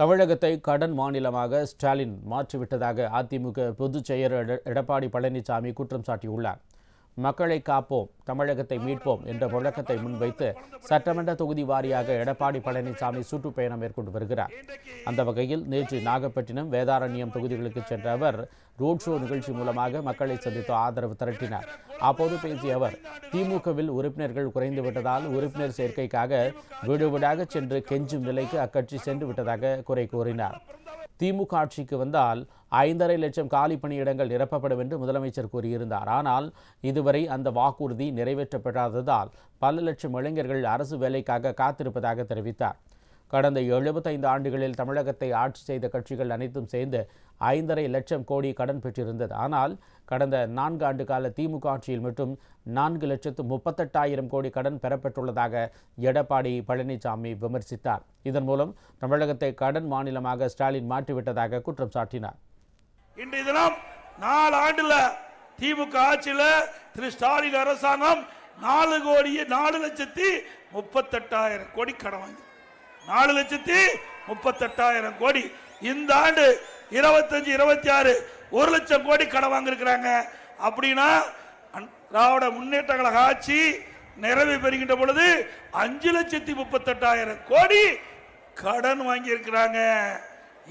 தமிழகத்தை கடன் மாநிலமாக ஸ்டாலின் மாற்றிவிட்டதாக அதிமுக பொதுச் செயலர் எடப்பாடி பழனிசாமி குற்றம் சாட்டியுள்ளார். மக்களை காப்போம், தமிழகத்தை மீட்போம் என்ற முழக்கத்தை முன்வைத்து சட்டமன்ற தொகுதி வாரியாக எடப்பாடி பழனிசாமி சுற்றுப்பயணம் மேற்கொண்டு வருகிறார். அந்த வகையில் நேற்று நாகப்பட்டினம், வேதாரண்யம் தொகுதிகளுக்கு சென்ற அவர் ரோட் ஷோ நிகழ்ச்சி மூலமாக மக்களை சந்தித்து ஆதரவு திரட்டினார். அப்போது பேசிய அவர், திமுகவில் உறுப்பினர்கள் குறைந்துவிட்டதால் உறுப்பினர் சேர்க்கைக்காக வீடு வீடாக சென்று கெஞ்சும் நிலைக்கு அக்கட்சி சென்று விட்டதாக குறை கூறினார். திமுக ஆட்சிக்கு வந்தால் 5.5 லட்சம் காலி பணியிடங்கள் நிரப்பப்படும் என்று முதலமைச்சர் கூறியிருந்தார். ஆனால் இதுவரை அந்த வாக்குறுதி நிறைவேற்றப்படாததால் பல லட்சம் இளைஞர்கள் அரசு வேலைக்காக காத்திருப்பதாக தெரிவித்தார். கடந்த 75 ஆண்டுகளில் தமிழகத்தை ஆட்சி செய்த கட்சிகள் அனைத்தும் சேர்ந்து 5.5 லட்சம் கோடி கடன் பெற்றிருந்தது. ஆனால் கடந்த 4 ஆண்டு கால திமுக ஆட்சியில் மட்டும் 4,38,000 கோடி கடன் பெறப்பட்டுள்ளதாக எடப்பாடி பழனிசாமி விமர்சித்தார். இதன் மூலம் தமிழகத்தை கடன் மாநிலமாக ஸ்டாலின் மாற்றிவிட்டதாக குற்றம் சாட்டினார். இன்றைய தினம் 4 ஆண்டுல திமுக ஆட்சியில திரு ஸ்டாலின் அரசாங்கம் 4,38,000 கோடி கடன் வாங்கி 4,38,000 கோடி. இந்த ஆண்டு 25-26 1 லட்சம் கோடி கடன் வாங்கியிருக்கிறாங்க. அப்படின்னா திராவிட முன்னேற்ற கழக ஆட்சி நிறைவு பெறுகின்ற பொழுது 5,38,000 கோடி கடன் வாங்கி இருக்கிறாங்க.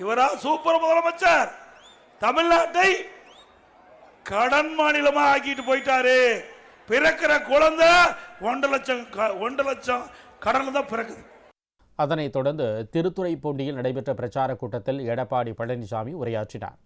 இவரா சூப்பர் முதலமைச்சர்? தமிழ்நாட்டை கடன் மாநிலமா ஆக்கிட்டு போயிட்டாரு. பிறக்கிற குழந்தை 1.5 லட்சம் கடன்ல தான் பிறக்குது. அதனைத் தொடர்ந்து திருத்துறைப்பூண்டியில் நடைபெற்ற பிரச்சார கூட்டத்தில் எடப்பாடி பழனிசாமி உரையாற்றினார்.